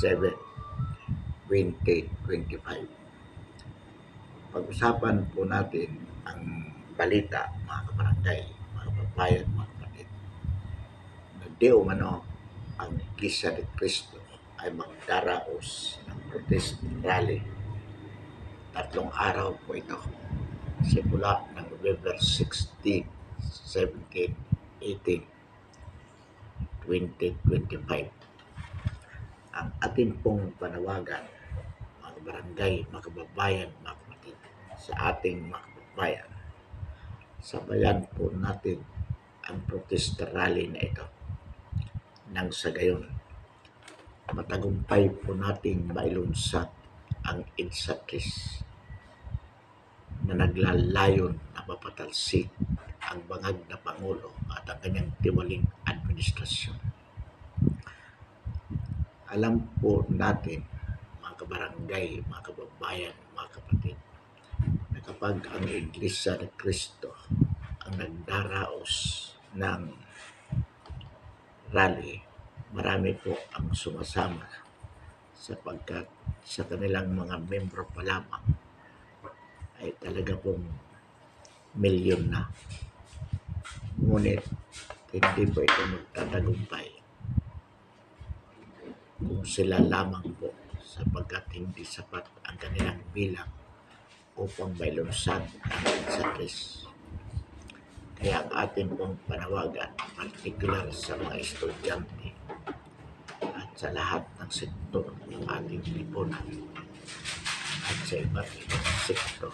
7, 2025. Pag-usapan po natin ang balita, mga kabarangay, mga kababayan, mga kapatid, na di umano ang Iglesia ni Cristo ay magdaraos ng protest rally. 3 araw po ito, simula ng November 16, 17, 18, 2025. Ang atin pong panawagan, mga barangay, mga kababayan, mga kapatid, sa ating mga kababayan, sabayan po natin ang protest rally na ito. Nang sa gayon, matagumpay po nating mailunsad ang INSA-3 na naglalayon na mapatalsik ang bangag na Pangulo at ang kanyang tiwaling administrasyon. Alam po natin, mga kabarangay, mga kababayan, mga kapatid, na kapag ang Iglesia ni Cristo ang nagdaraos ng rally, marami po ang sumasama sapagkat sa kanilang mga membro pa lamang ay talaga pong milyon na. Ngunit hindi po ito magtatagumpay kung sila lamang po, sapagkat hindi sapat ang kanilang bilang upang mailunsad ang INSA-3. Kaya ang ating pong panawagan, partikular sa mga estudyante at sa lahat ng sektor ng ating lipunan at sa iba't ibang sektor,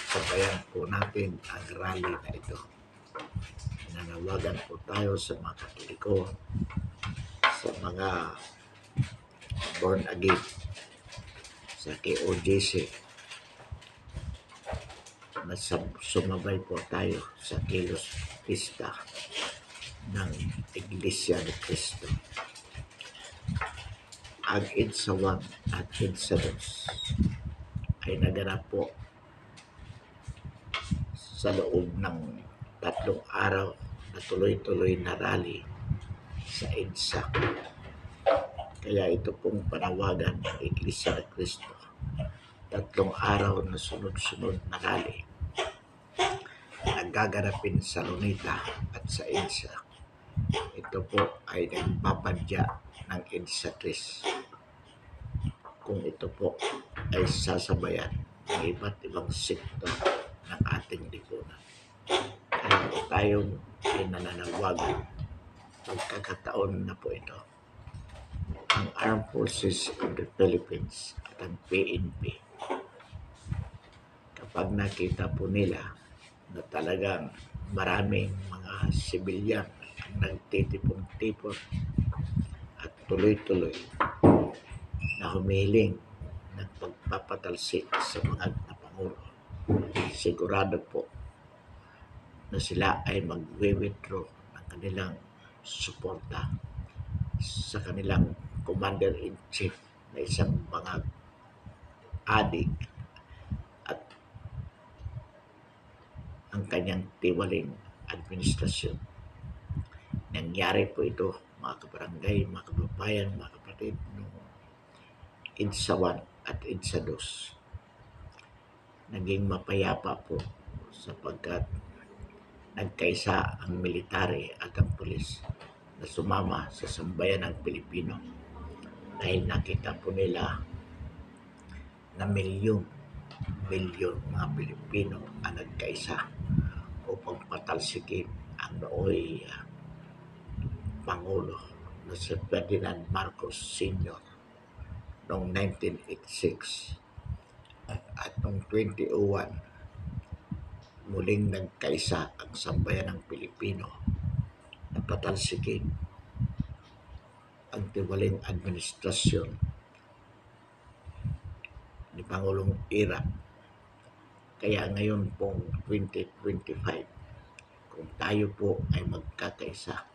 sabayan po natin ang rally na ito. Nanawagan po tayo sa mga Katoliko, sa mga born again, sa KOJC, na sumabay po tayo sa kilos pista ng Iglesia ni Cristo. Ang INSA-1 at INSA-2 ay naganap po sa loob ng 3 araw na tuloy-tuloy na rally sa INSA. Kaya ito pong panawagan ng Iglesia ni Cristo, 3 araw na sunod-sunod na rally na gaganapin sa Luneta at sa INSA. Ito po ay nagpapadya ng INSA-3 kung ito po ay sasabayan ng iba't ibang sektor ng ating lipunan. Kaya po tayong nananawagan, pagkakataon na po ito, ang Armed Forces of the Philippines at ang PNP, kapag nakita po nila na talagang maraming mga sibilyan ang nagtitipon-tipon at tuloy-tuloy na humiling ng pagpapatalsik sa bangag na Pangulo, sigurado po na sila ay magwe-withdraw ng kanilang suporta sa kanilang Commander-in-Chief na isang bangag, adik, at ang kanyang tiwaling administrasyon. Nangyari po ito, mga kabarangay, mga kababayan, mga kapatid, noong INSA-1 at INSA-2. Naging mapayapa po sapagkat nagkaisa ang military at ang pulis na sumama sa sambayan ng Pilipino dahil nakita po nila na milyon mga Pilipino ang nagkaisa upang patalsikin ang nooy Pangulo na si Ferdinand Marcos Sr. noong 1986 at noong 2001 muling nagkaisa ang sambayan ng Pilipino na patalsikin ang tiwaling administrasyon ni Pangulong Ira. Kaya ngayon pong 2025, kung tayo po ay magkakaisa,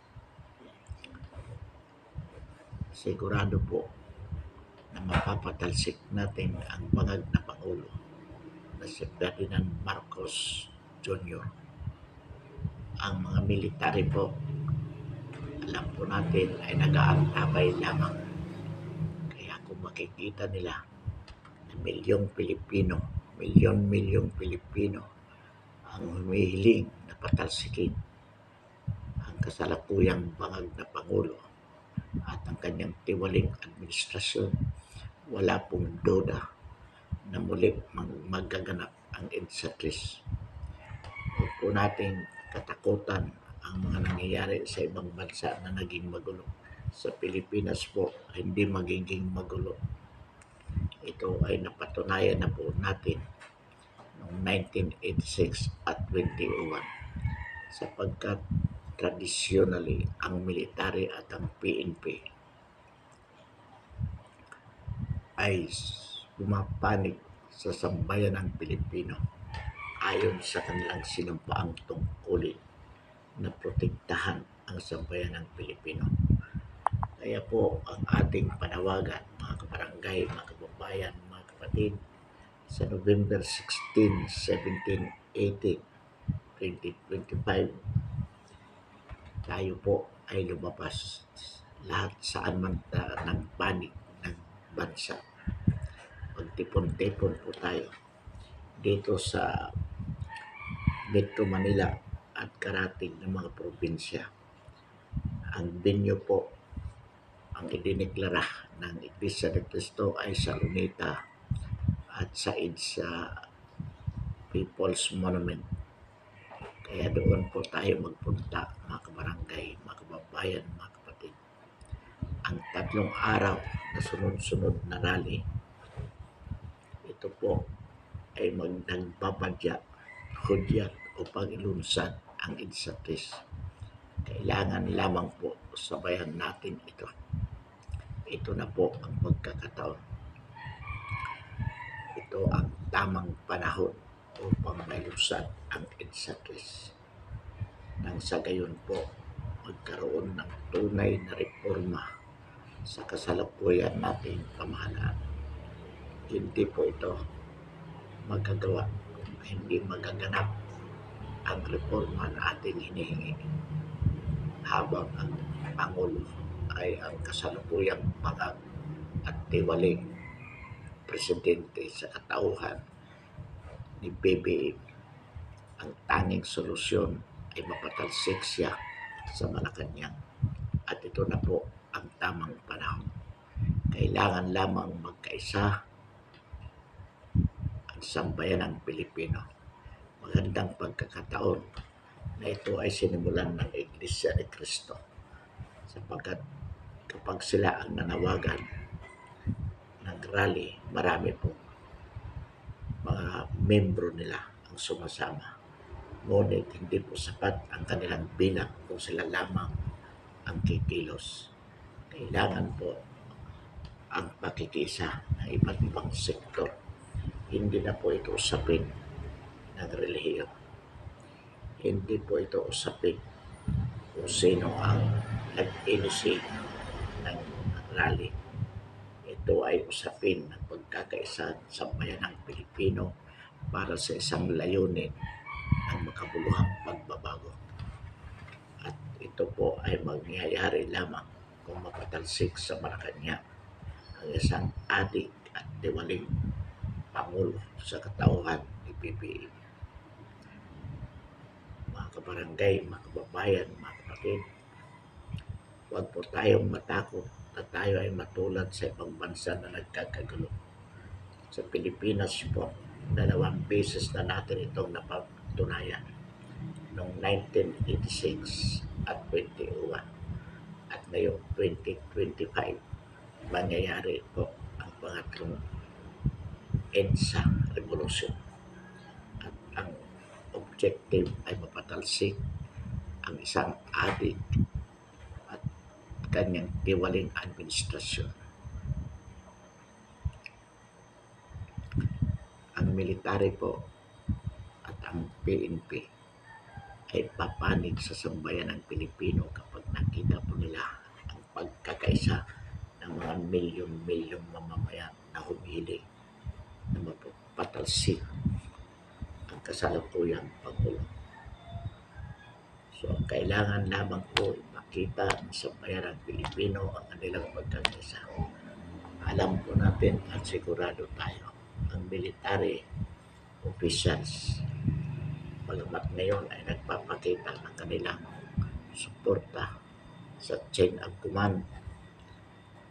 sigurado po na mapapatalsik natin ang bangag na Pangulo na si Ferdinand Marcos Jr. Ang mga military po alam po natin ay nag-aantabay lamang. Kaya kung makikita nila na milyon-milyong Pilipino ang humihiling na patalsikin ang kasalukuyang bangag na Pangulo at ang kanyang tiwaling administrasyon, wala pong duda na muli magaganap ang EDSA 3. Huwag po nating katakutan ang mga nangyayari sa ibang bansa na naging magulo. Sa Pilipinas po, hindi magiging magulo. Ito ay napatunayan na po natin noong 1986 at 2001 sapagkat traditionally ang military at ang PNP ay pumapanig sa sambayan ng Pilipino ayon sa kanilang sinumpaang tungkulin na protektahan ang sambayan ng Pilipino. Kaya po ang ating panawagan, mga kabarangay, mga kababayan, mga kapatid, sa November 16, 17, 18, 2025, tayo po ay lumabas lahat saan man ng panig ng bansa. Magtipon-tipon po tayo dito sa Metro Manila at karating ng mga probinsya. Ang venue po, ang idineklara ng Iglesia ni Cristo ay sa Luneta at sa EDSA People's Monument. Kaya doon po tayo magpunta, mga kabarangay, mga kababayan, mga kapatid. Ang 3 araw na sunod-sunod na rally, ito po ay nagbabadya, hudyat o pag-ilunsad ang EDSA 3. Kailangan lamang po sabayan natin ito. Ito na po ang pagkakataon. Ito ang tamang panahon upang mailusad ang EDSA 3. Nang sa gayon po, magkaroon ng tunay na reforma sa kasalukuyan nating pamahalaan. Hindi po ito magagawa kung hindi magaganap ang reforma na ating hinihingi habang ang Pangulo ay ang kasalukuyang bangag at tiwaling presidente sa katauhan ni BBM. Ang tanging solusyon ay mapatalsik siya sa Malacanang at ito na po ang tamang panahon. Kailangan lamang magkaisa ang sambayan ng Pilipino. Magandang pagkakataon na ito ay sinimulan ng Iglesia ni Cristo sapagkat kapag sila ang nanawagan ng rally, marami po mga membro nila ang sumasama. Ngunit hindi po sapat ang kanilang bilang kung sila lamang ang kikilos. Kailangan po ang pakikisa ng iba't ibang sektor. Hindi na po ito usapin ng relihiyon. Hindi po ito usapin kung sino ang nag-initiate ng rally. Ito ay usapin ng pagkakaisa sa bayan ng Pilipino para sa isang layunin ng makabuluhang pagbabago. At ito po ay mangyayari lamang kung mapatalsik sa Malacanang ang isang adik at tiwaling Pangulo sa katauhan ni BBM. Mga kabarangay, mga kababayan, mga kapatid, huwag po tayong matakot na tayo ay matulad sa ibang bansa na nagkakagulo. Sa Pilipinas po, 2 beses na natin itong napatunayan noong 1986 at 2001 at ngayong 2025 mangyayari po ang pangatlong EDSA Revolution at ang objective ay mapatalsik ang isang adik at kanyang tiwaling administrasyon. Ang military po at ang PNP ay papanig sa sambayan ng Pilipino kapag nakita po nila ang pagkakaisa ng mga milyon-milyong mamamayan na humihiling na mapatalsik ang kasalukuyang Pangulo. So, kailangan lamang po ipakita ng sambayanang Pilipino ang kanilang pagkakaisa. Alam po natin at sigurado tayo, ang military officials, bagamat ngayon ay nagpapakita ng kanilang suporta sa chain of command,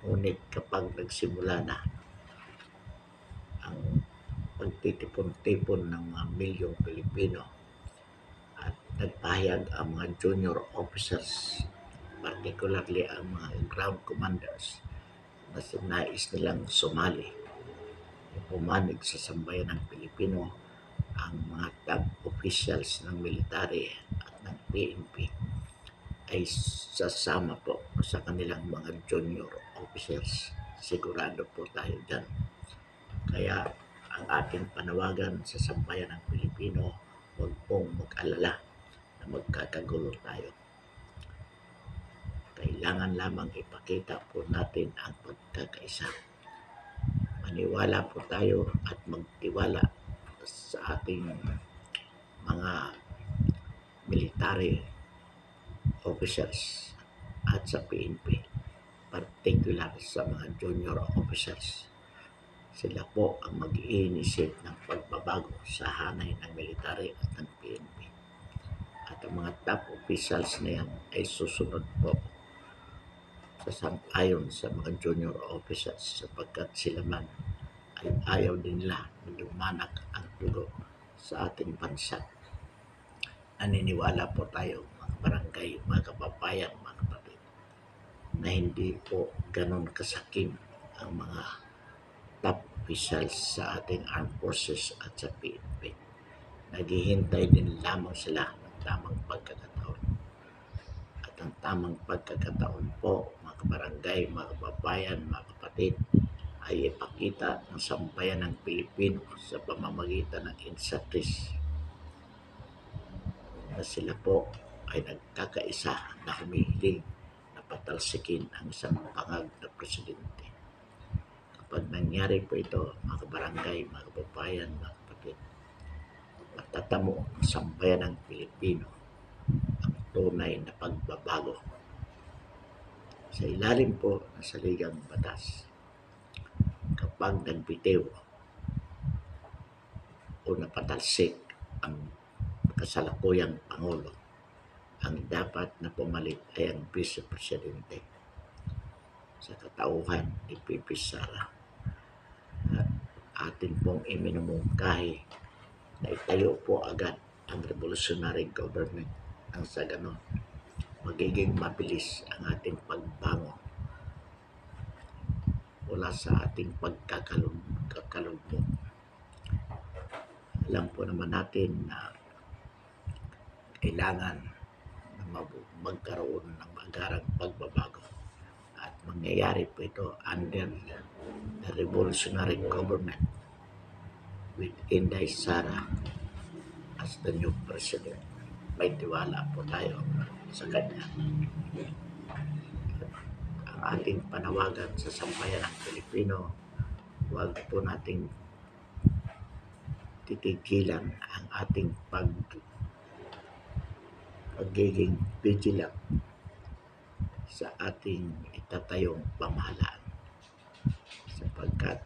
ngunit kapag nagsimula na ang pagtitipon-tipon ng mga milyong Pilipino at nagpahayag ang mga junior officers, particularly ang mga ground commanders, na nais nilang sumali o pumanig sa sambayan ng Pilipino, ang mga top officials ng military at ng PNP ay sasama po sa kanilang mga junior officers. Sigurado po tayo dyan. Kaya ang ating panawagan sa sambayan ng Pilipino, huwag pong mag-alala na magkakagulo tayo. Kailangan lamang ipakita po natin ang pagkakaisa. Maniwala po tayo at magtiwala sa ating mga military officers at sa PNP, particular sa mga junior officers. Sila po ang mag-iinisip ng pagbabago sa hanay ng military at ng PNP. At ang mga top officials na yan ay susunod po sa sang-ayon sa mga junior officers, sapagkat sila man ay ayaw din nila na lumanak ang dugo sa ating bansa. Naniniwala po tayo, mga barangay, mga kababayan, mga kapatid, na hindi po ganon kasakim ang mga top officials sa ating armed forces at sa PNP. Naghihintay din lamang sila ng tamang pagkakataon. At ang tamang pagkakataon po, mga kabarangay, mga kababayan, mga kapatid, ay ipakita ng sambayan ng Pilipino sa pamamagitan ng INSA-TRIS na sila po ay nagkakaisa na humihiling na patalsikin ang isang pangag na presidente. Kapag nangyari po ito, mga kabarangay, mga kababayan, mga kapatid, matatamo ang sambayan ng Pilipino ang tunay na pagbabago. Sa ilalim po ng saligang batas, kapag nagbitiw o napatalsik ang kasalukuyang Pangulo, ang dapat na pumalit ay ang Vice Presidente. Sa katauhan ni PP Sara, at atin pong iminumungkahi na itayo po agad ang revolutionary government. Ang sa ganon, magiging mabilis ang ating pagbangon mula sa ating pagkakalugmok. Alam po naman natin na kailangan na magkaroon ng magarang pagbabago, at mangyayari po ito under the revolutionary government with Inday Sara as the new president. May tiwala po tayo sa kanya. Ang ating panawagan sa sambayan ng Pilipino, huwag po nating titigilan ang ating pagiging vigilant sa ating itatayong pamahalaan, sapagkat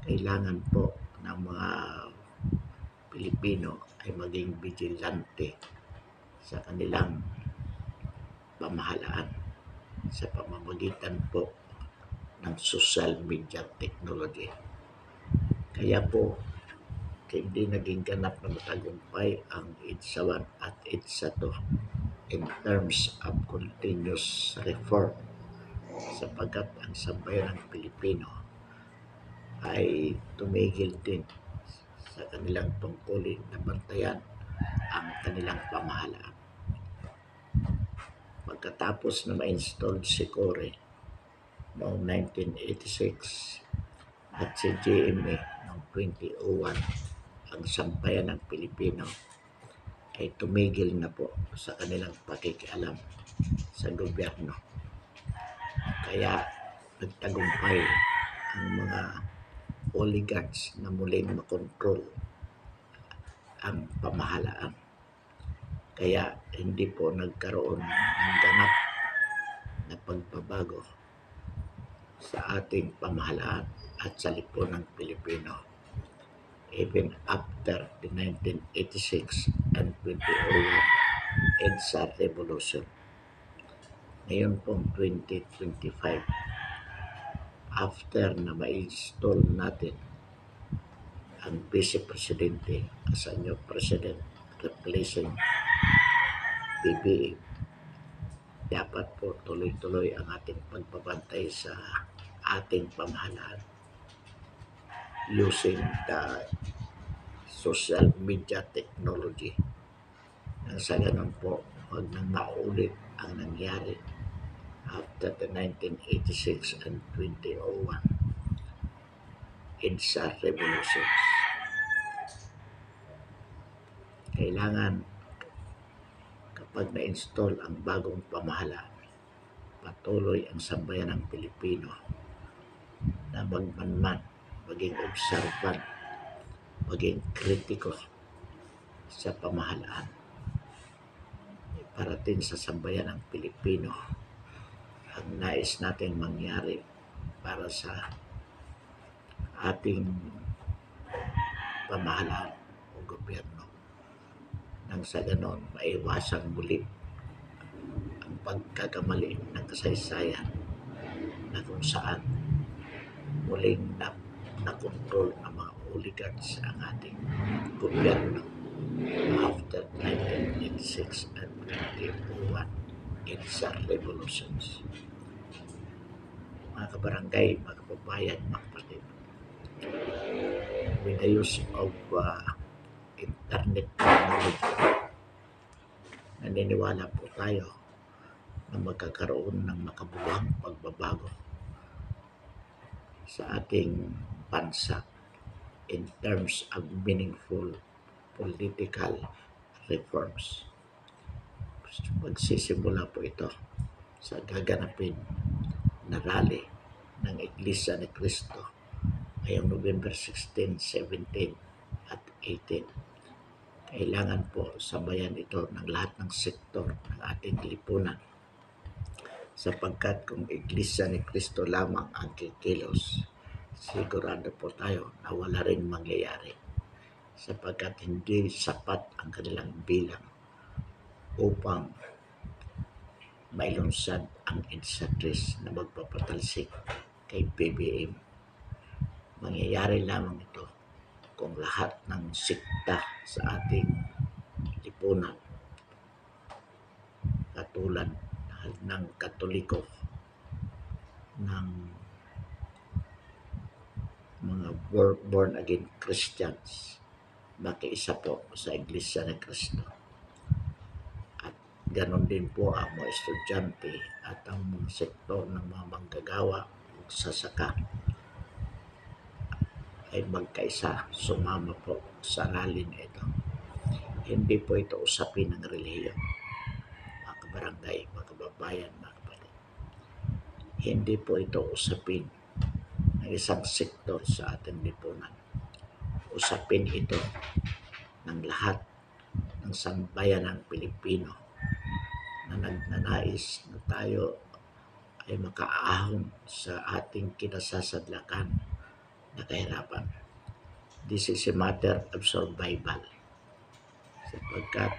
kailangan po ng mga Pilipino ay maging vigilante sa kanilang pamahalaan sa pamamagitan po ng social media technology. Kaya po, hindi naging ganap na matagumpay ang EDSA 1 at EDSA 2 in terms of continuous reform, sapagkat ang sambayan ng Pilipino ay tumigil din sa kanilang tungkulin na bantayan ang kanilang pamahalaan. Pagkatapos na ma-install si CORE noong 1986 at si GMA noong 2001, ang sambayan ng Pilipino ay tumigil na po sa kanilang pakikialam sa gobyerno. Kaya nagtagumpay ang mga oligarchs na muling makontrol ang pamahalaan. Kaya hindi po nagkaroon ng ganap na pagbabago sa ating pamahalaan at sa lipunang Pilipino. Even after the 1986 and 2001 EDSA Revolution. Ngayon pong 2025, after na ma-install natin ang Vice Presidente as a new President replacing BBM, dapat po tuloy-tuloy ang ating pagbabantay sa ating pamahalaan using the social media technology. Nang sa ganun po, huwag nang maulit ang nangyari after the 1986 and 2001 EDSA revolutions. Kailangan kapag na-install ang bagong pamahalaan, patuloy ang sambayan ng Pilipino na magmanman, maging observant, maging kritiko sa pamahalaan. Parating sa sambayan ng Pilipino ang nais nating mangyari para sa ating pamahalaan o gobyerno. Nang sa ganon, maiwasan muli ang pagkakamali ng kasaysayan na kung saan muling nakontrol ng mga hooligans ang ating gobyerno after 1986 and 2001 EDSA revolutions. Mga kabarangay, mga kababayan, mga kapatid, with the use of internet technology, naniniwala po tayo na magkakaroon ng makabuluhang pagbabago sa ating bansa in terms of meaningful political reforms. Magsisimula po ito sa gaganapin na rally ng Iglesia ni Cristo ngayong November 16, 17 at 18. Kailangan po sabayan ito ng lahat ng sektor ng ating lipunan, sapagkat kung Iglesia ni Cristo lamang ang kikilos, sigurado po tayo na wala rin mangyayari, sapagkat hindi sapat ang kanilang bilang upang mailunsad ang EDSA na magpapatalsik kay BBM. Mangyayari lamang ito kung lahat ng sikta sa ating lipunan, katulad ng Katoliko, ng mga born again Christians, makiisa po sa Iglesia ni Cristo. At ganon din po ang mga estudyante at ang mga sektor ng mga manggagawa o sasaka ay magkaisa, sumama po sa rally na ito. Hindi po ito usapin ng relihiyon, mga kabarangay, mga kababayan, mga kapatid. Hindi po ito usapin ng isang sektor sa ating lipunan. Usapin ito ng lahat ng sambayan ng Pilipino na nagnanais na tayo ay makaahon sa ating kinasasadlakan na kahirapan. This is a matter of survival, sapagkat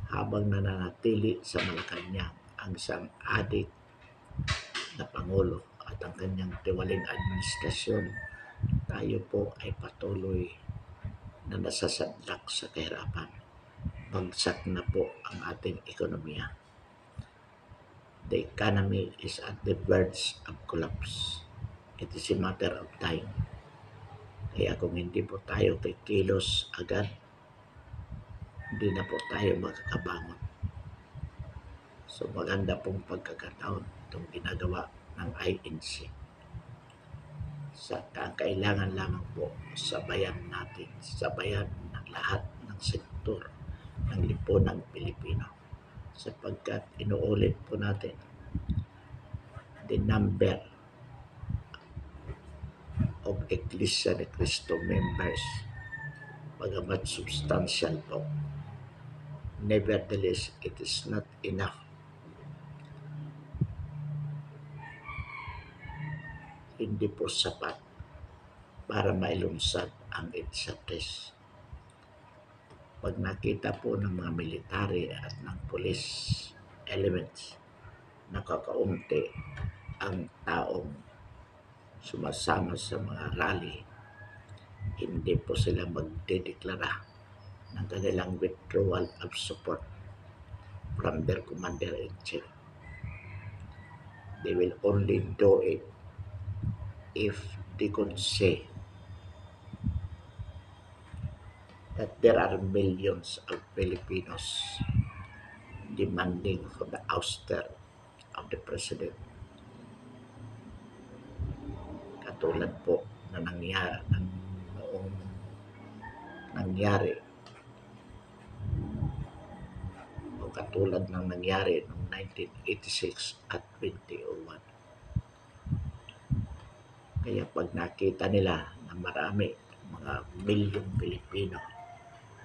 habang nananatili sa Malacanang ang isang adik na Pangulo at ang kanyang tiwaling administrasyon, tayo po ay patuloy na nasasadlak sa kahirapan. Bagsak na po ang ating ekonomiya. The economy is at the verge of collapse. It is a matter of time. Kaya kung hindi po tayo kikilos agad, hindi na po tayo makakabangon. So maganda pong pagkakataon itong ginagawa ng INC. Sa kailangan lamang po sabayan natin, sabayan ng lahat ng sektor ng lipunang Pilipino, sapagkat inuulit po natin, the number of Iglesia ni Cristo members, bagamat substantial po, Nevertheless, it is not enough. Hindi po sapat para mailunsad ang EDSA test. Pag nakita po ng mga military at ng police elements na kakaunti ang taong sumasama sa mga rally, hindi po sila magdedeklara ng kanilang withdrawal of support from their commander-in-chief. They will only do it if they could say that there are millions of Filipinos demanding for the ouster of the president. Katulad po na nangyari o katulad ng nangyari noong 1986 at 2001. Kaya pag nakita nila na marami, mga milyong Pilipino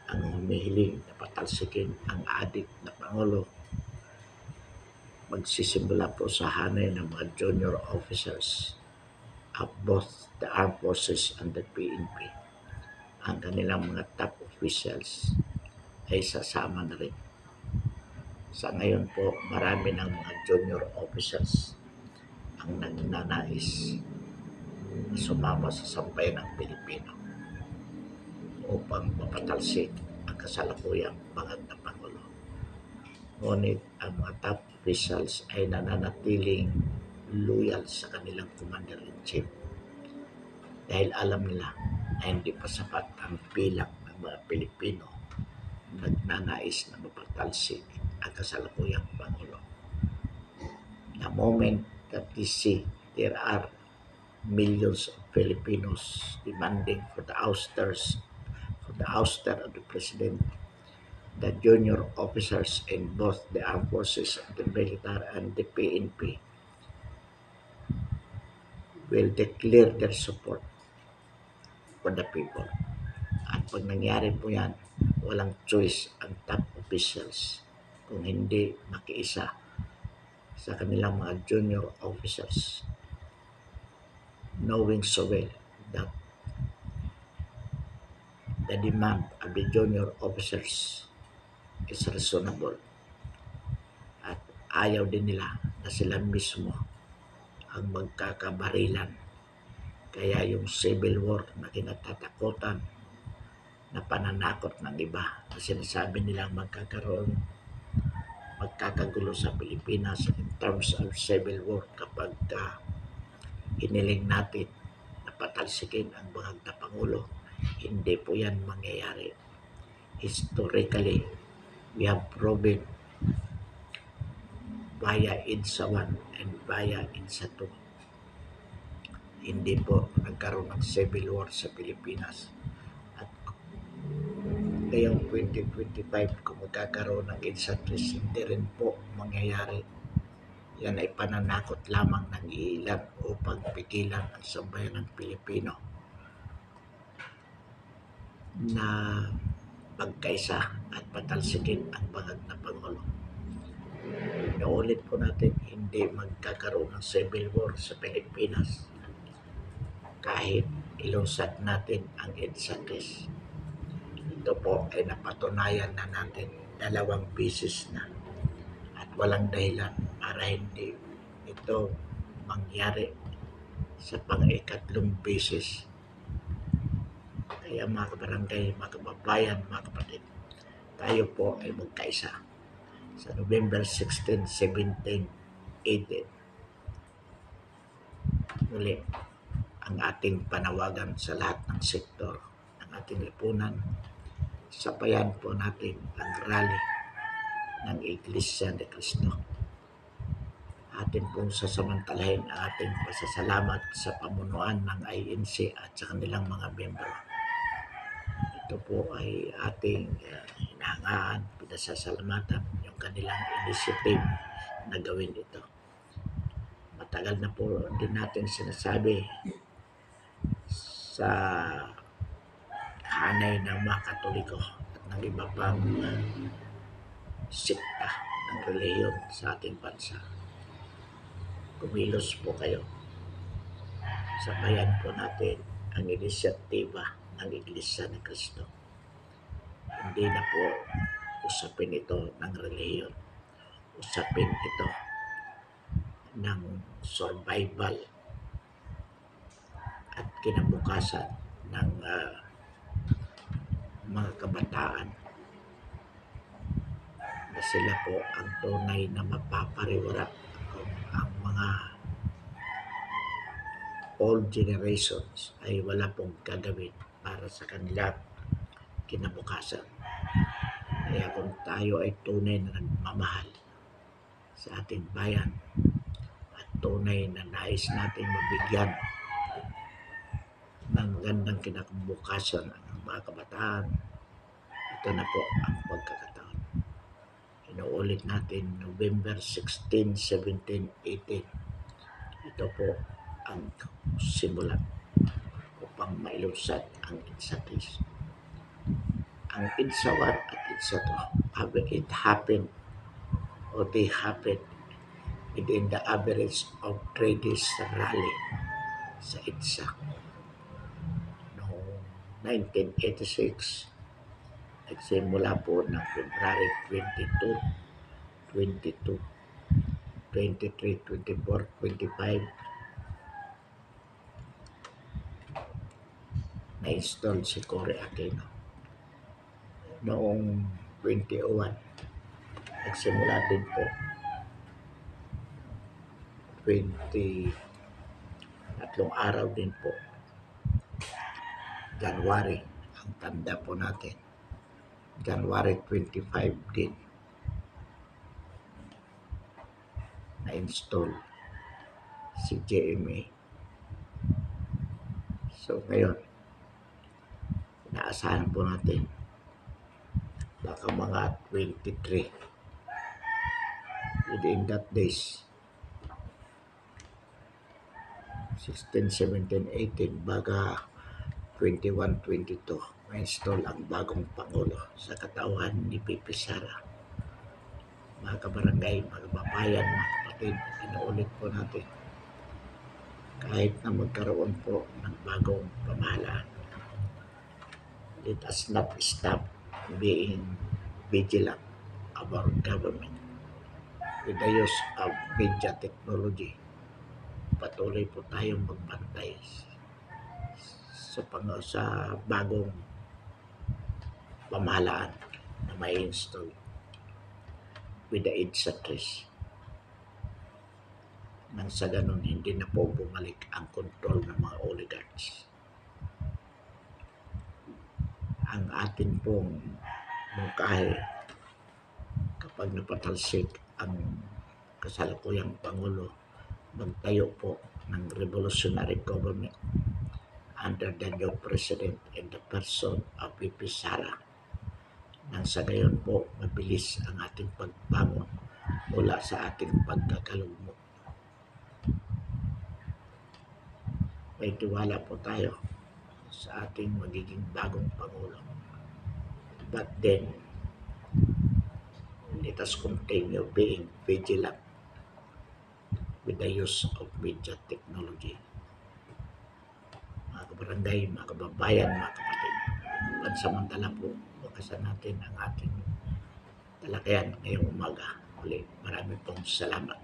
ang humihiling na patalsikin ang adik na Pangulo, magsisimula po sa hanay ng mga junior officers of both the armed forces and the PNP. Ang kanilang mga top officials ay sasama na rin. Sa ngayon po, marami ng mga junior officers ang nagnanais na sumama sa sambayan ng Pilipino upang mapatalsik ang kasalukuyang bangag na Pangulo. Ngunit ang mga top officials ay nananatiling loyal sa kanilang commander-in-chief dahil alam nila na hindi pa sapat ang bilang ng mga Pilipino nagnanais na mapatalsik ang kasalukuyang Pangulo. The moment that they see there are millions of Filipinos demanding for the ouster of the president, the junior officers in both the armed forces, the military, and the PNP will declare their support for the people. At pag nangyari po yan, walang choice ang top officials kung hindi makiisa sa kanilang mga junior officers, knowing so well that the demand of the junior officers is reasonable at ayaw din nila na sila mismo ang magkakabarilan. Kaya yung civil war na kinatatakutan na pananakot ng iba na sinasabi nilang magkakagulo sa Pilipinas in terms of civil war kapag hiniling natin na patalsikin ang bangag na Pangulo, hindi po yan mangyayari. Historically, we have proven via EDSA 1 and via EDSA 2. Hindi po nagkaroon ng civil war sa Pilipinas. At ngayong 2025, kung magkakaroon ng EDSA 3, hindi rin po mangyayari. Yan ay pananakot lamang ng iilan upang pigilan ang sambayan ng Pilipino na magkaisa at patalsikin ang bangag na Pangulo. Naulit po natin, hindi magkakaroon ng civil war sa Pilipinas kahit ilunsad natin ang EDSA test. Ito po ay napatunayan na natin 2 beses na at walang dahilan para hindi ito mangyari sa pang-ikatlong beses. Kaya mga kabarangay, mga kababayan, mga kapatid, tayo po ay magkaisa. Sa November 16, 17, 18, muli ang ating panawagan sa lahat ng sektor ng ating lipunan. Sabayan po natin ang rally ng Iglesia de Cristo. Atin pong sasamantalahin ang ating pasasalamat sa pamunuan ng INC at sa kanilang mga miyembro. Ito po ay ating hinahangaan, pinasasalamatan yung kanilang initiative na gawin ito. Matagal na po din natin sinasabi sa hanay ng mga Katoliko at ng iba pang sikta ng relihiyon sa ating bansa. Kumilos po kayo. Sabayan po natin ang inisyatiba ng Iglesia ni Cristo. Hindi na po usapin ito ng relihiyon. Usapin ito ng survival at kinabukasan ng mga kabataan na sila po ang tunay na mapapariwara kung ang mga old generations ay wala pong gagawin para sa kanilang kinabukasan. Kaya kung tayo ay tunay na nagmamahal sa ating bayan at tunay na nais nating mabigyan ng magandang kinabukasan ang mga kabataan, ito na po ang pagkakataon. Inuulit natin November 16, 17, 18. Ito po ang simula upang mailusad ang IDSA-3. Ang IDSA-1 at IDSA-2, it happened or they happened within the average of 3 days rally sa IDSA. Noong 1986, nagsimula po ng February 22, 22, 23, 24, 25, na-install si Cory Aquino. Noong 21, nagsimula din po 20, tatlong araw din po, January, ang tanda po natin, January 25 din, na-install si GMA. So ngayon, inaasahan po natin baka mga 23 within that days, 16, 17, 18, baga 21, 22, ma-install ang bagong Pangulo sa katawan ni Pipi Sara. Mga kabarangay, mga kababayan, mga kapatid, inuulit po natin, kahit na magkaroon po ng bagong pamahalaan, let us not stop being vigilant about government. With the use of media technology, patuloy po tayong magbantay sa bagong pamahalaan na may install with the IDSA-3. Nang sa ganun, hindi na po bumalik ang control ng mga oligarchs. Ang atin pong mungkahi kapag napatalsik ang kasalukuyang Pangulo, magtayo po ng revolutionary government under the new president and the person of Pipi Sara. Nang sa gayon po, mabilis ang ating pagbangon mula sa ating pagkakalugmok. May tiwala po tayo sa ating magiging bagong Pangulo. But then, let us continue being vigilant with the use of media technology. Mga kabarangay, mga kababayan, mga kapatid, pansamantala po, wakasan natin ang ating talakayan ngayong umaga. Ulit, marami pong salamat.